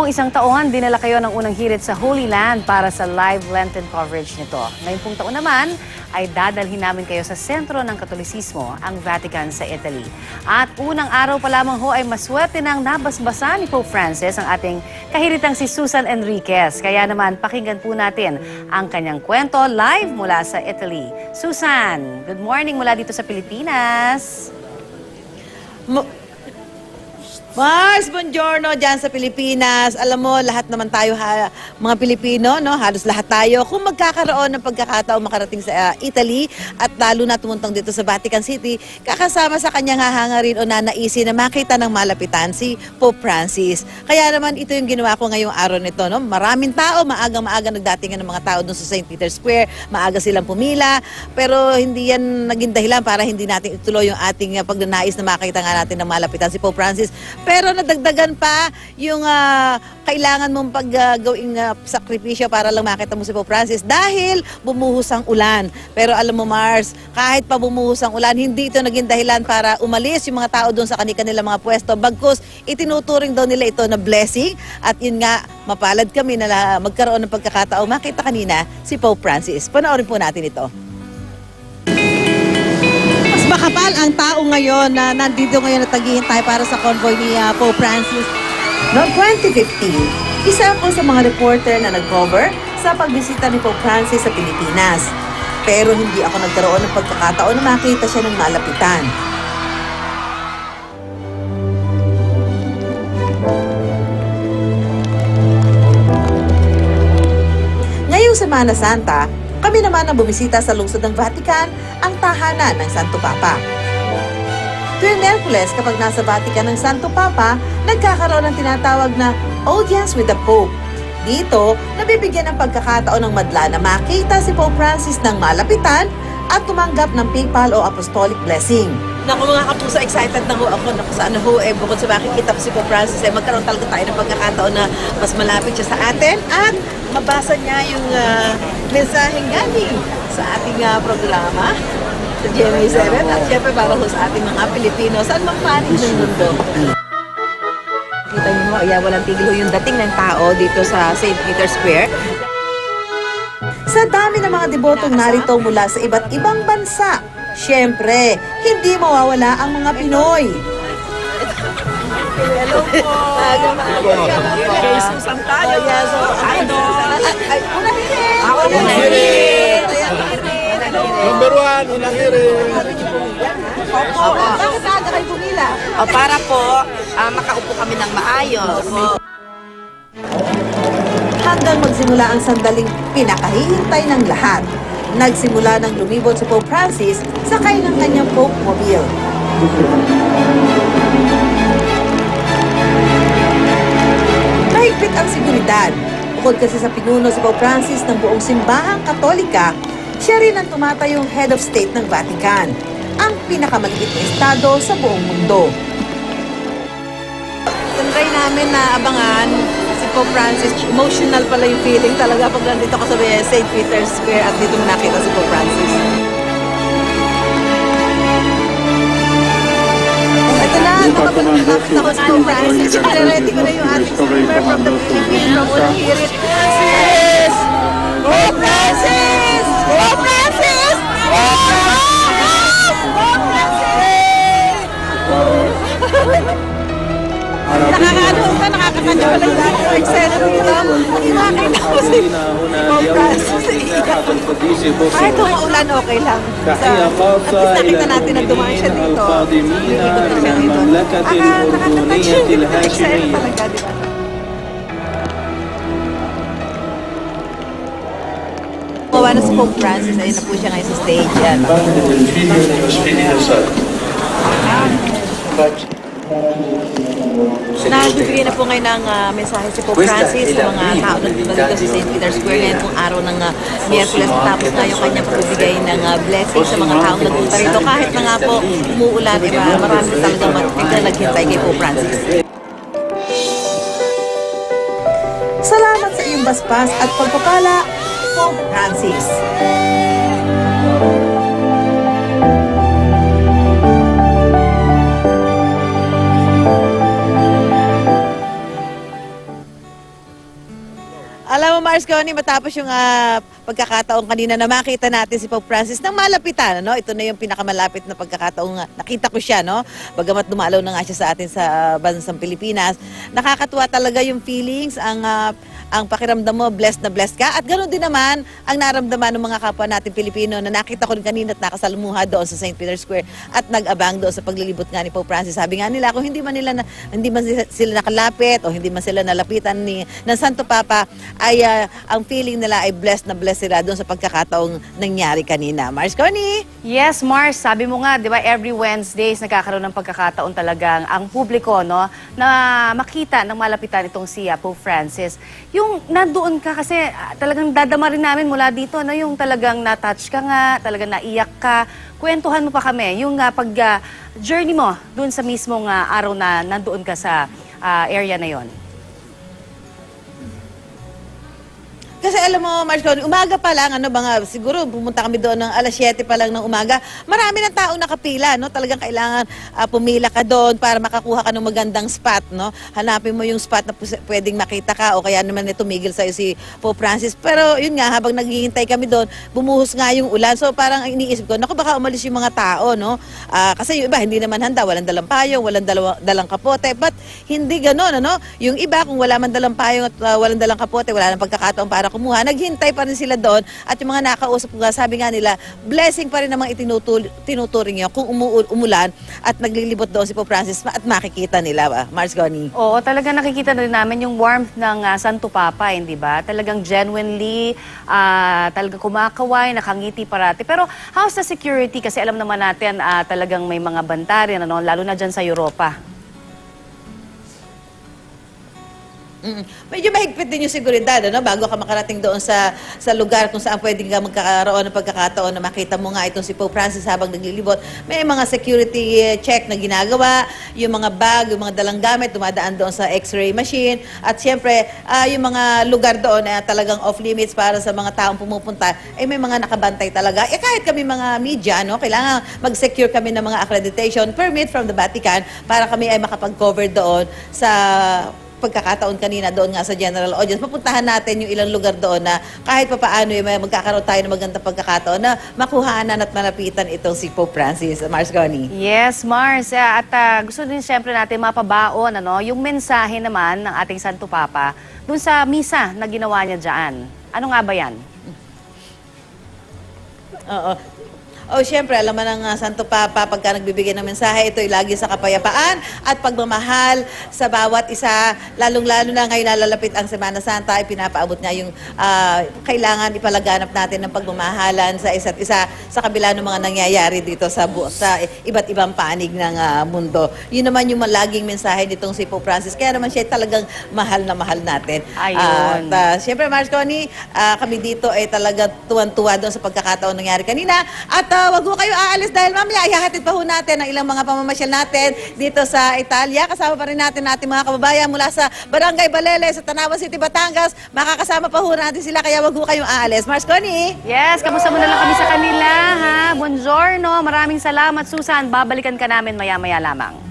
noong isang taon, dinala kayo ng unang hirit sa Holy Land para sa live Lenten coverage nito. Ngayong pong taon naman, ay dadalhin namin kayo sa sentro ng Katolisismo, ang Vatican sa Italy. At unang araw pa lamang ho ay maswerte ng nabasbasa ni Pope Francis ang ating kahiritang si Susan Enriquez. Kaya naman, pakinggan po natin ang kanyang kwento live mula sa Italy. Susan, good morning mula dito sa Pilipinas. Mars, buongiorno dyan sa Pilipinas. Alam mo, lahat naman tayo, mga Pilipino, no? Halos lahat tayo. Kung magkakaroon ng pagkakataon makarating sa Italy at lalo na tumuntong dito sa Vatican City, kakasama sa kanyang hahangarin o nanaisin na makita ng malapitan si Pope Francis. Kaya naman ito yung ginawa ko ngayong araw nito. No? Maraming tao, maaga nagdatingan ng mga tao doon sa St. Peter's Square. Maaga silang pumila. Pero hindi yan naging dahilan para hindi natin ituloy yung ating pagnanais na makita nga natin ng malapitan si Pope Francis. Pero nadagdagan pa yung kailangan mong paggawing sakripisyo para lang makita mo si Pope Francis dahil bumuhos ang ulan. Pero alam mo Mars, kahit pa bumuhos ang ulan, hindi ito naging dahilan para umalis yung mga tao doon sa kanilang mga pwesto. Bagkus, itinuturing daw nila ito na blessing at yun nga, mapalad kami na magkaroon ng pagkakataon makita kanina si Pope Francis. Panoorin po natin ito. Makapal ang tao ngayon na nandito ngayon at taghihintay para sa convoy ni Pope Francis. Noong 2015, isa ako sa mga reporter na nag-cover sa pagbisita ni Pope Francis sa Pilipinas. Pero hindi ako nagkaroon ng pagkakataon na makita siya ng malapitan. Ngayong Semana Santa, kami naman ang bumisita sa lungsod ng Vatican, ang tahanan ng Santo Papa. Tuwing Miyerkules, kapag nasa Vatican ng Santo Papa, nagkakaroon ng tinatawag na Audience with the Pope. Dito, nabibigyan ng pagkakataon ng madla na makita si Pope Francis ng malapitan at tumanggap ng papal o apostolic blessing. Naku mga kapuso, excited na ho ako. Naku sana ho, bukod sa makikita ko si Pope Francis, magkaroon talaga tayo ng pagkakataon na mas malapit siya sa atin at mabasa niya yung mensaheng galing sa ating programa sa GMA7 at syempre para ho sa ating mga Pilipino saan mang panig ng mundo. Kita niyo mo, walang tigil ho yung dating ng tao dito sa St. Peter's Square. Sa dami ng mga debotong narito mula sa iba't ibang bansa, syempre, hindi mawawala ang mga Pinoy. Hello po! Kay Susan tayo! Unang hirit! Number one, unang hirit! Bakit aga kayo pumila? Para po makaupo kami ng maayos. Hanggang magsimula ang sandaling pinakahihintay ng lahat. Nagsimula ng lumibot si Pope Francis sakay ng kanyang Pope Mobile. Mahigpit ang seguridad. Bukod kasi sa pinuno si Pope Francis ng buong simbahang Katolika, siya rin ang tumatayong head of state ng Vatican, ang pinakamaliit na estado sa buong mundo. Try namin na abangan si Pope Francis. Emotional pala yung feeling talaga pag nandito ka sa St. Peter's Square at dito mo nakita si Pope Francis. Ito na, nakapagpunta ko si Pope Francis. Ready ko na yung ating streamer from the Philippines, from Unang Hirit. Francis! Pope Francis! Pope Francis! Pope Francis! Pope Francis! Nakakakanya ko lang dahil yung eksena dito. Nakakita ko si Pope Francis. Kahit umuulan, okay lang. At least nakita natin na dumaan siya dito. Ikot na siya dito. Nakakatouch yung eksena talaga, di ba? Kumawa na si Pope Francis. Ayun na po siya ngayon sa stage. Yan. Nagbibigay na po ngayon ng mensahe si Pope Francis sa mga tao na dito sa St. Peter's Square ngayon pong araw ng Miyerkules. Tapos na yung kanyang pagbibigay ng blessing sa mga taong nagpunta rito. Kahit na nga po umuulan, marami talagang matitig na naghintay kay Pope Francis. Salamat sa iyong basbas at pagpapala, Pope Francis. Alam mo, Mars Connie, matapos yung pagkakataon kanina na makita natin si Pope Francis ng malapitan, no? Ito na yung pinakamalapit na pagkakataon nakita ko siya, no? Bagamat dumalaw na nga siya sa atin sa bansang Pilipinas. Nakakatuwa talaga yung feelings, ang pakiramdam mo, blessed na blessed ka. At ganoon din naman ang naramdaman ng mga kapwa natin Pilipino na nakita ko rin kanina at nakasalumuha doon sa St. Peter's Square at nag-abang doon sa paglilibot nga ni Pope Francis. Sabi nga nila, kung hindi man sila nakalapit o hindi man sila nalapitan ng Santo Papa, ay ang feeling nila ay blessed na blessed sila doon sa pagkakataong nangyari kanina. Mars Connie? Yes, Mars, sabi mo nga, di ba, every Wednesdays nagkakaroon ng pagkakataon talagang ang publiko, no, na makita ng malapitan itong si Pope Francis. Yung nandoon ka kasi talagang dadama rin namin mula dito, no, yung talagang na-touch ka nga, talagang naiyak ka. Kwentuhan mo pa kami, yung pag-journey mo doon sa mismong araw na nandoon ka sa area na yon. Kasi alam mo, Mars Connie, umaga pa lang, siguro pumunta kami doon ng alas 7 pa lang ng umaga. Marami ng tao nakapila, no? Talagang kailangan pumila ka doon para makakuha ka ng magandang spot, no? Hanapin mo yung spot na pwedeng makita ka o kaya naman tumigil sa'yo si Pope Francis. Pero yun nga, habang naghihintay kami doon, bumuhos nga yung ulan. So parang iniisip ko, naku, baka umalis yung mga tao, no? Kasi yung iba, hindi naman handa, walang dalang payong, walang dalang kapote. But hindi gano'n, ano? Yung iba, kung wala man dalang payong at walang dalang kapote, wala nang pagkakataon para kumuha, naghintay pa rin sila doon at yung mga nakausap ko, sabi nga nila, blessing pa rin namang tinuturing nyo kung umulan at naglilibot doon si Pope Francis at makikita nila ba, Mars Connie? Oo, talagang nakikita na rin namin yung warmth ng Santo Papa, hindi ba? Talagang genuinely, talagang kumakaway, nakangiti parati. Pero how's the security? Kasi alam naman natin, talagang may mga banta rin, ano? Lalo na dyan sa Europa. Medyo mahigpit din yung seguridad, ano? Bago ka makarating doon sa lugar kung saan pwedeng ka magkakaroon ng pagkakataon na makita mo nga itong si Pope Francis habang naglilibot. May mga security check na ginagawa, yung mga bag, yung mga dalang gamit, dumadaan doon sa x-ray machine. At siyempre, yung mga lugar doon na talagang off-limits para sa mga taong pumupunta, may mga nakabantay talaga. Kahit kami mga media, no? Kailangan mag-secure kami ng mga accreditation permit from the Vatican para kami ay makapag-cover doon sa pagkakataon kanina doon nga sa general audience. Mapuntahan natin yung ilang lugar doon na kahit pa paano may magkakaroon tayo ng magandang pagkakataon na makuhaanan at malapitan itong si Pope Francis. Mars Connie? Yes, Mars. At gusto din siyempre natin mapabaon, ano, yung mensahe naman ng ating Santo Papa dun sa misa na ginawa niya dyan. Ano nga ba yan? Oo. Siyempre, alam mo ng Santo Papa, pagka nagbibigay ng mensahe, ito ay lagi sa kapayapaan at pagmamahal sa bawat isa. Lalong-lalo na ngayon nalalapit ang Semana Santa, ay pinapaabot nga yung kailangan ipalaganap natin ng pagmamahalan sa isa't isa sa kabila ng mga nangyayari dito sa iba't ibang panig ng mundo. Yun naman yung laging mensahe nitong si Pope Francis. Kaya naman siya talagang mahal na mahal natin. Ayun. Siyempre, Mars Connie, kami dito ay talaga tuwan-tuwa doon sa pagkakataon nangyari kanina. At wag ho kayo aalis dahil mamaya ihahatid pa ho natin ang ilang mga pamamasyal natin dito sa Italia. Kasama pa rin natin ating mga kababayan mula sa Barangay Balele sa Tanawan City, Batangas. Makakasama pa ho natin sila kaya wag ho kayong aalis. Mars Connie? Yes, kamusta mo na lang kami sa kanila, ha? Buongiorno, maraming salamat, Susan. Babalikan ka namin maya-maya lamang.